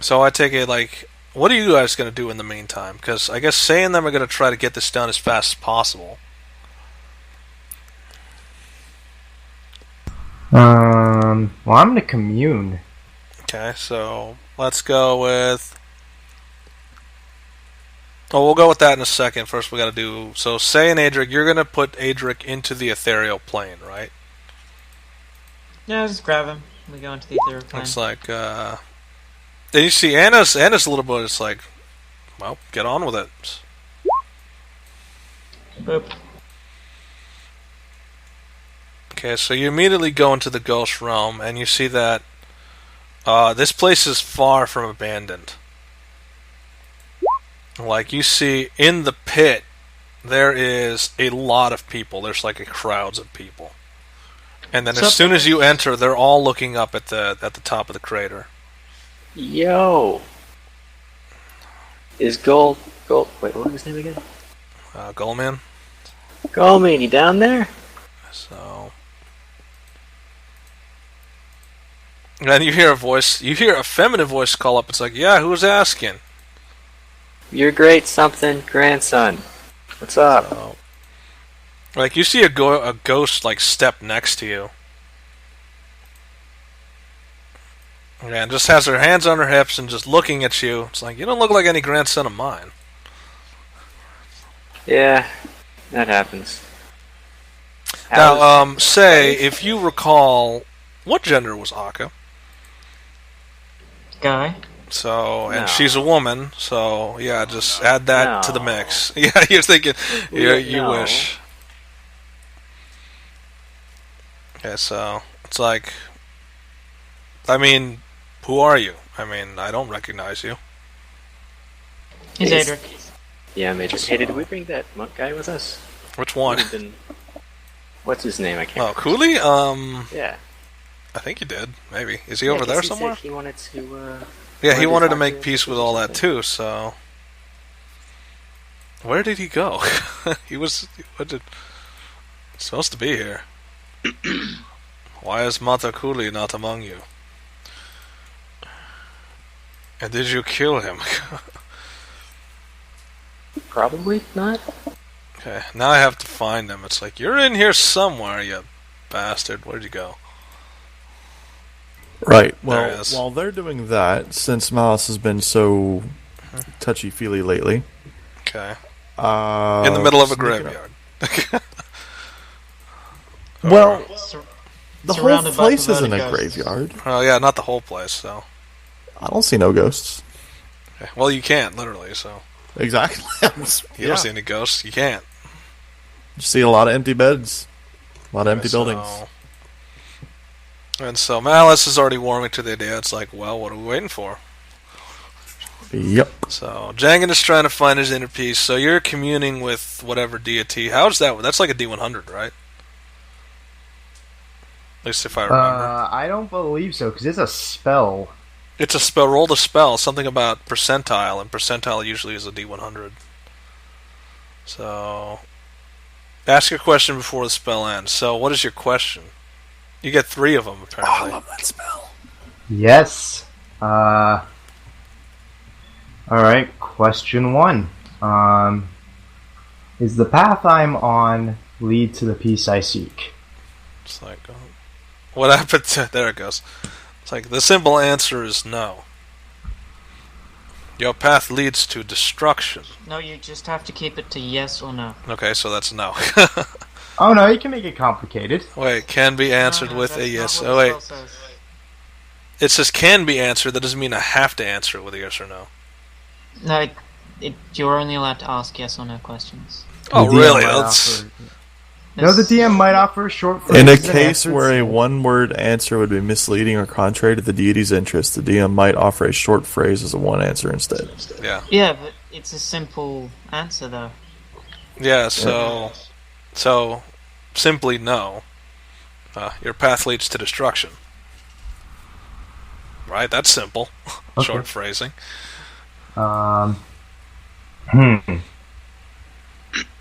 So I take it, like, what are you guys going to do in the meantime? Because I guess Say and them are going to try to get this done as fast as possible. Well, I'm gonna commune. Okay, so let's go with... Oh, we'll go with that in a second. First we got to do... So Say and Adric, you're going to put Adric into the ethereal plane, right? Yeah, just grab him. We go into the ethereal plane. It's like, then you see Anna's a little bit, it's like, well, get on with it. Boop. Okay, so you immediately go into the Ghost Realm, and you see that this place is far from abandoned. Like, you see, in the pit, there is a lot of people. There's like crowds of people. And then as soon as you enter, they're all looking up at the top of the crater. Yo! Is Gold... Wait, what was his name again? Goldman? Goldman, you down there? So... And then you hear a feminine voice call up. It's like, yeah, who's asking? Your great something grandson. What's up? So, like, you see a ghost, like, step next to you. And just has her hands on her hips and just looking at you. It's like, you don't look like any grandson of mine. Yeah, that happens. Now, Say, if you recall, what gender was Akka? Guy. So, and No. she's a woman, so, yeah, just add that to the mix. Yeah, you're thinking, you No. wish. Okay, so, it's like, I mean, who are you? I mean, I don't recognize you. He's He's- Adric. Yeah, Major. Hey, did we bring that monk guy with us? Which one? Would've been- What's his name? I can't. Oh, Cooley? Yeah. I think you did. Maybe. Is he over there somewhere? He wanted to. Yeah, he wanted to talk make us peace or with all that something. too, so... Where did he go? He was supposed to be here. Why is Mata Cooley not among you? And did you kill him? Probably not. Okay, now I have to find him. It's like, you're in here somewhere, you bastard. Where'd you go? Right. There it Well, is. while they're doing that, since Malice has been so touchy-feely lately, Okay. In the middle of a sneaking up- graveyard. Well, the whole Surrounded by place isn't a perverted ghosts. graveyard. Oh, yeah, not the whole place, so... I don't see no ghosts. Okay. Well, you can't, literally, so... Exactly. You don't see any ghosts, you can't. Just see a lot of empty beds, a lot of empty So- buildings. And so Malice is already warming to the idea. It's like, well, what are we waiting for? Yep. So Jangan is trying to find his inner peace. So you're communing with whatever deity. How's that? That's like a D100, right? least if I remember. I don't believe so, because it's a spell. It's a spell. Roll the spell. Something about percentile, and percentile usually is a D100. So, ask your question before the spell ends. So, what is your question? You get 3 of them, apparently. I love that spell. Yes. Alright, question 1. Is the path I'm on lead to the peace I seek? It's like, what happened to... There it goes. It's like, the simple answer is no. Your path leads to destruction. No, you just have to keep it to yes or no. Okay, so that's no. Oh no, you can make it complicated. Wait, can be answered No, with a that's yes. not Oh, what wait. the spell says. It says can be answered. That doesn't mean I have to answer it with a yes or no. No, you're only allowed to ask yes or no questions. Oh, The DM really? might That's... offer- No, the DM might offer a short phrase. In a and case answer where a itself. one-word answer would be misleading or contrary to the deity's interest, the DM might offer a short phrase as a one answer instead. Yeah. Yeah, but it's a simple answer, though. Yeah, so simply no. Your path leads to destruction. Right? That's simple. Okay. Short phrasing.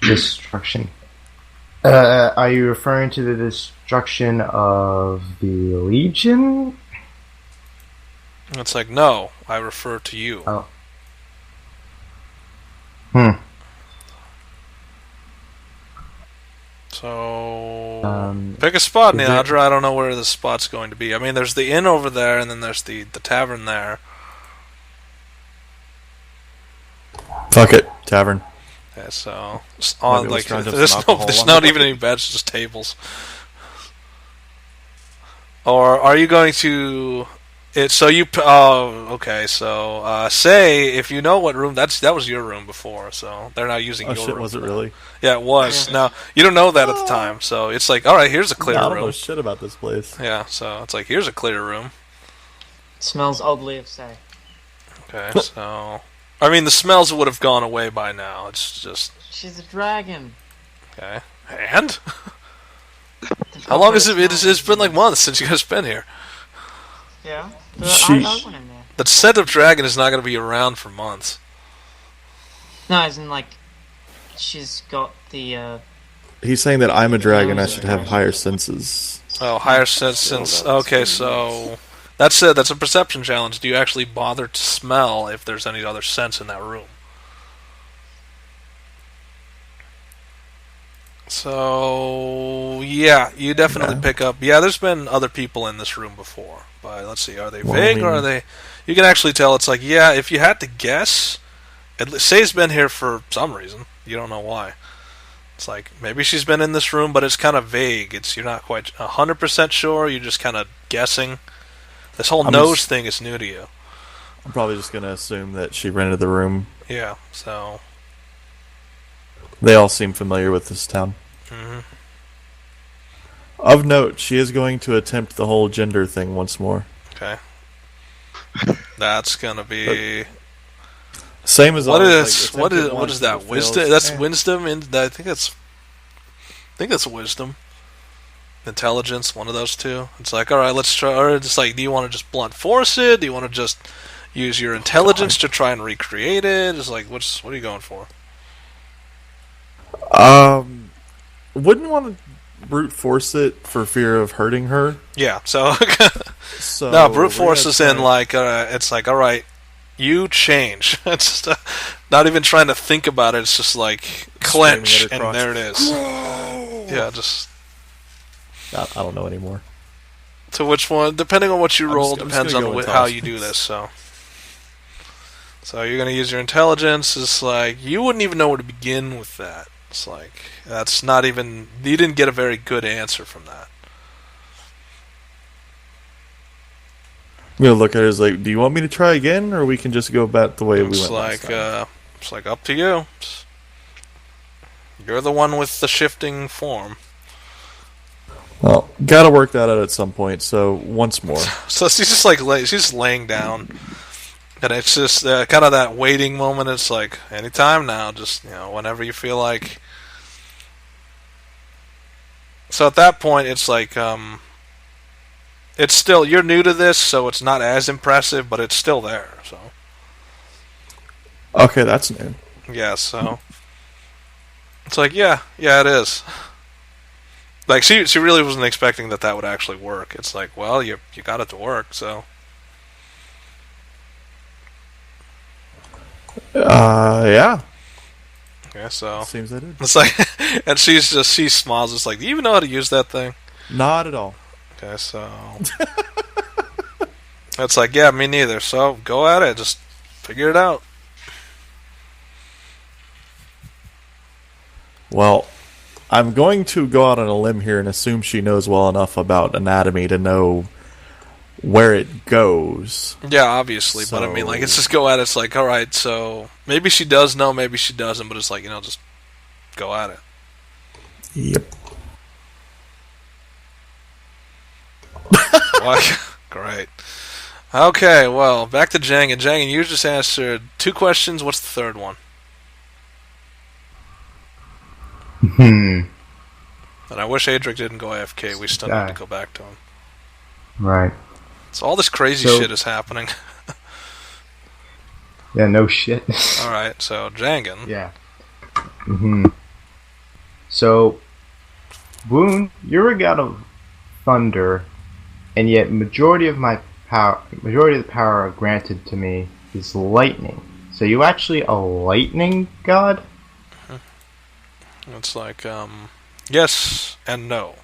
Destruction. Are you referring to the destruction of the Legion? It's like, no, I refer to you. Oh. So, pick a spot, is Neandra. I don't know where the spot's going to be. I mean, there's the inn over there, and then there's the tavern there. Fuck it, tavern. Yeah, so on Maybe like let's try just there's some no alcohol there's on not the even any beds, just tables. Or are you going to? So you okay. So say if you know what room that was your room before, so they're now using Oh your shit, room. was it really? Yeah, it was. Now you don't know that at the time, so it's like, all right, here's a clear I don't know room. shit about this place. Yeah, so it's like here's a clear room. It smells oddly of say. Okay, so I mean the smells would have gone away by now. It's just She's a dragon. okay. And how long has it been? It's been like months since you guys been here. Yeah. She- I went in there. The scent of dragon is not going to be around for months. No, as in like, she's got the. He's saying that I'm a dragon, I should have higher senses. Oh, higher sense since. Okay, so that's it. That's a perception challenge. Do you actually bother to smell if there's any other scents in that room? So yeah, you definitely pick up. Yeah, there's been other people in this room before. But let's see, are they Well, vague I or are mean- they? You can actually tell. It's like, yeah, if you had to guess, Say's been here for some reason. You don't know why. It's like maybe she's been in this room, but it's kind of vague. You're not quite 100% sure. You're just kind of guessing. This whole I'm nose just- thing is new to you. I'm probably just gonna assume that she rented the room. Yeah. So. They all seem familiar with this town. Mhm. Of note, she is going to attempt the whole gender thing once more. Okay. That's gonna be. Same as What always, is like, what attempt is it what once, is that? if it fails, Wisdom. That's eh. wisdom. I think that's wisdom. Intelligence. One of those two. It's like, all right, let's try. Or it's like, do you want to just blunt force it? Do you want to just use your intelligence to try and recreate it? It's like, what are you going for? Wouldn't want to brute force it for fear of hurting her. Yeah. So So no, brute we're force gonna is in try- like it's like, all right, you change. It's just, not even trying to think about it. It's just like clench, Screaming at her and crotch. there it is. Yeah, just I don't know anymore. to which one, depending on what you I'm roll, just depends gonna on go with how toss. you do this. So you're gonna use your intelligence. It's like you wouldn't even know where to begin with that. It's like that's not even. You didn't get a very good answer from that. I'm gonna look at her as like, do you want me to try again, or we can just go back the way we It's went last like time? it's like up to you. You're the one with the shifting form. Well, gotta work that out at some point. So once more, So she's just like she's just laying down, and it's just kind of that waiting moment. It's like anytime now, just whenever you feel like. So at that point, it's like it's still, you're new to this, so it's not as impressive, but it's still there. So Okay, that's new. yeah, so it's like yeah, it is. Like she really wasn't expecting that would actually work. It's like, well, you got it to work, so. Yeah. Yeah, so Seems I did. it's like, and she smiles. It's like, do you even know how to use that thing? Not at all. Okay, so it's like, yeah, me neither. So go at it, just figure it out. Well, I'm going to go out on a limb here and assume she knows well enough about anatomy to know where it goes. Yeah, obviously, but I mean, like, it's just go at it. It's like, all right, so maybe she does know, maybe she doesn't, but it's like, just go at it. Yep. Great. Okay, well, back to Jangan. Jangan, you just answered 2 questions. What's the third one? And I wish Adric didn't go AFK. We still need to go back to him. Right. So all this crazy shit is happening. Yeah, no shit. Alright, so Jangan. Yeah. So, Woon, you're a god of thunder, and yet majority of the power granted to me is lightning. So you actually a lightning god? It's like, yes and no.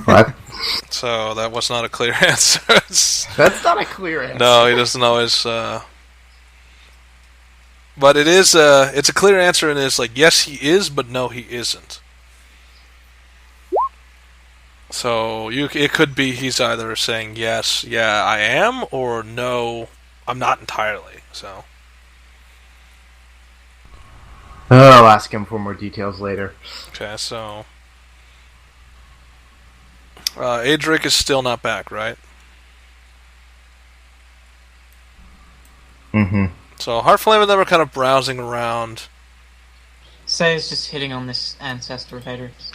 What? So that was not a clear answer. That's not a clear answer. No, he doesn't always. But it is. It's a clear answer, and it's like yes, he is, but no, he isn't. So it could be he's either saying yes, yeah, I am, or no, I'm not entirely. So. I'll ask him for more details later. Okay, so. Adric is still not back, right? So Heartflame and them are kind of browsing around. Say's just hitting on this ancestor of Adric's.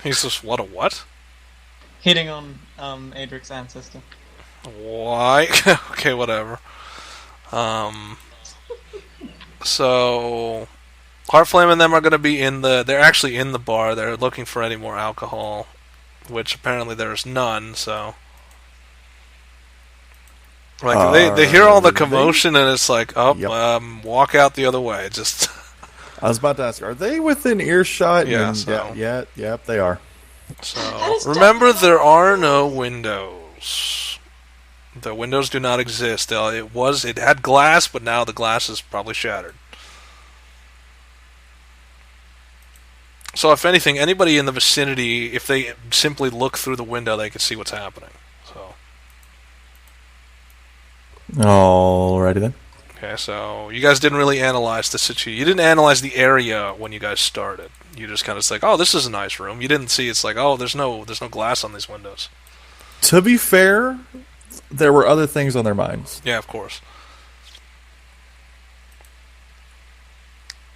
He's just, what? Hitting on Adric's ancestor. Why? Okay, whatever. So Heartflame and them are going to be they're actually in the bar. They're looking for any more alcohol, which apparently there's none, so. Like, they hear all the commotion, and it's like, walk out the other way. Just. I was about to ask, are they within earshot? Yeah, Yep, they are. So, remember, there are no windows. The windows do not exist. It had glass, but now the glass is probably shattered. So if anything, anybody in the vicinity, if they simply look through the window, they can see what's happening. So. Alrighty then. Okay, so you guys didn't really analyze the situation. You didn't analyze the area when you guys started. You just kind of like, oh, this is a nice room. You didn't see it's like, oh, there's no glass on these windows. To be fair, there were other things on their minds. Yeah, of course.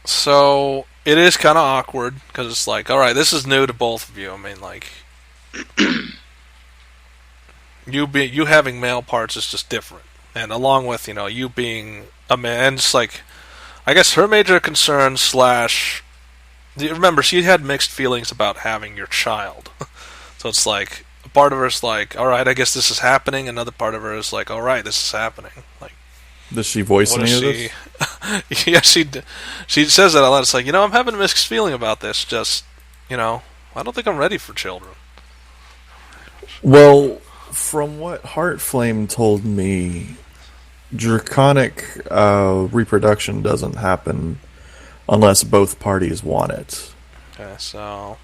So it is kind of awkward because it's like, all right, this is new to both of you. I mean, like, you having male parts is just different, and along with you being a man, just like, I guess her major concern / remember, she had mixed feelings about having your child, so it's like a part of her is like, all right, I guess this is happening. Another part of her is like, all right, this is happening. Like. Does she voice any of this? Yeah, she says that a lot. It's like, I'm having a mixed feeling about this. Just, I don't think I'm ready for children. Well, from what Heartflame told me, draconic reproduction doesn't happen unless both parties want it. Okay, so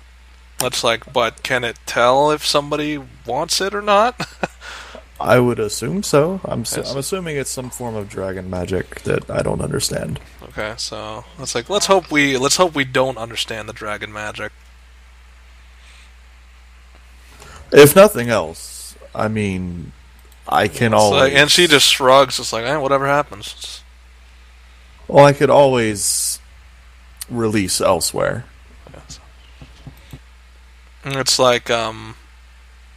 that's like, but can it tell if somebody wants it or not? I would assume so. I'm assuming it's some form of dragon magic that I don't understand. Okay, so it's like, let's hope we don't understand the dragon magic. If nothing else, I mean, I can always. Like, and she just shrugs. It's like, whatever happens. Well, I could always release elsewhere. Yes. And it's like,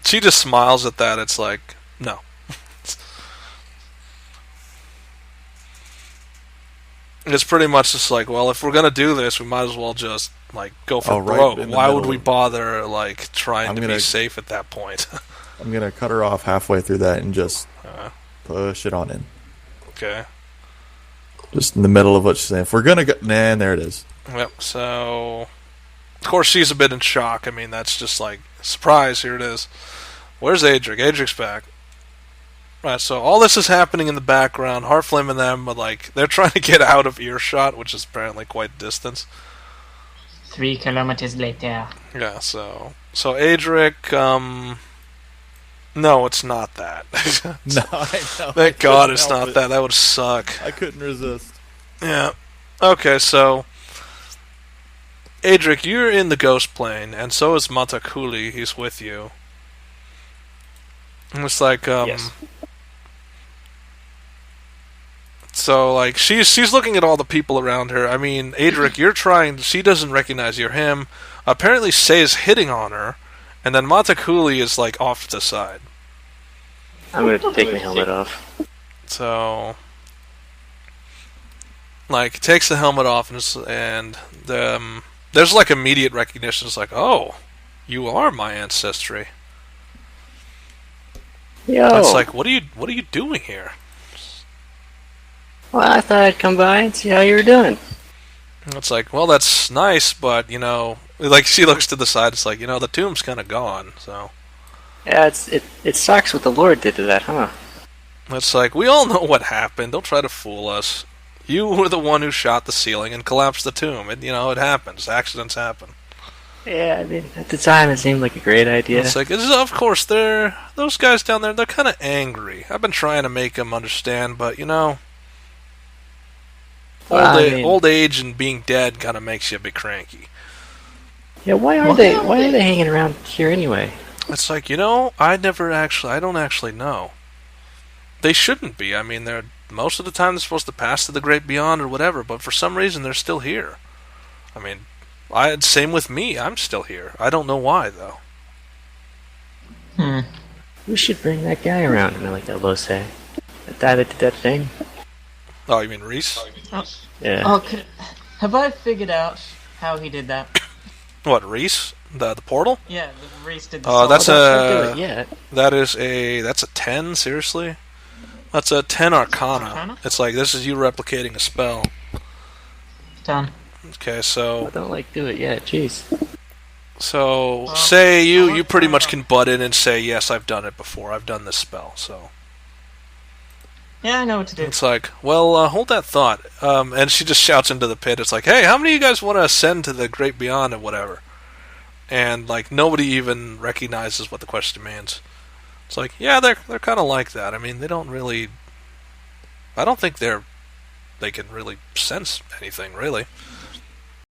she just smiles at that. It's like, no. It's pretty much just like, well, if we're gonna do this, we might as well just like go for broke. Why would we bother like trying to be safe at that point? I'm gonna cut her off halfway through that and just push it on in. Okay. Just in the middle of what she's saying. If we're gonna go, and there it is. Yep. So, of course, she's a bit in shock. I mean, that's just like surprise. Here it is. Where's Adric? Adric's back. Right, so all this is happening in the background. Heartflame and them are like, they're trying to get out of earshot, which is apparently quite distant. 3 kilometers later. Yeah, so Adric, no, it's not that. No, I know. Thank God it's not that. That would suck. I couldn't resist. Yeah. Okay, so Adric, you're in the ghost plane, and so is Matakuli. He's with you. And it's like, Yes. So, like, she's looking at all the people around her. I mean, Adric, you're trying... She doesn't recognize you're him. Apparently, Say's hitting on her. And then Matakuli is, like, off to the side. I'm gonna take my helmet off. So... Like, takes the helmet off, and there's, like, immediate recognition. It's like, oh, you are my ancestry. Yo! It's like, what are you doing here? Well, I thought I'd come by and see how you were doing. It's like, well, that's nice, but, you know... Like, she looks to the side, it's like, you know, the tomb's kind of gone, so... Yeah, it sucks what the Lord did to that, huh? It's like, we all know what happened. Don't try to fool us. You were the one who shot the ceiling and collapsed the tomb. It happens. Accidents happen. Yeah, I mean, at the time it seemed like a great idea. It's like, of course, those guys down there, they're kind of angry. I've been trying to make them understand, but, you know... Old age and being dead kind of makes you a bit cranky. Yeah, why are they hanging around here anyway? It's like, you know, I don't actually know. They shouldn't be. I mean, most of the time they're supposed to pass to the great beyond or whatever, but for some reason they're still here. I mean, same with me. I'm still here. I don't know why, though. We should bring that guy around. And I like that Lose. That guy that did that thing. Oh, you mean Reese? Yeah. Oh, have I figured out how he did that? What, Reese? The portal? Yeah, Reese did the that's don't do it yet. that's a 10, seriously? That's a 10 Arcana. It's like, this is you replicating a spell. Done. Okay, so... Oh, don't do it yet, jeez. So, say you pretty much can butt in and say, yes, I've done it before. I've done this spell, so... Yeah, I know what to do. It's like, well, hold that thought. And she just shouts into the pit. It's like, hey, how many of you guys want to ascend to the great beyond and whatever? And, like, nobody even recognizes what the question means. It's like, yeah, they're kind of like that. I mean, they don't really... I don't think they can really sense anything, really.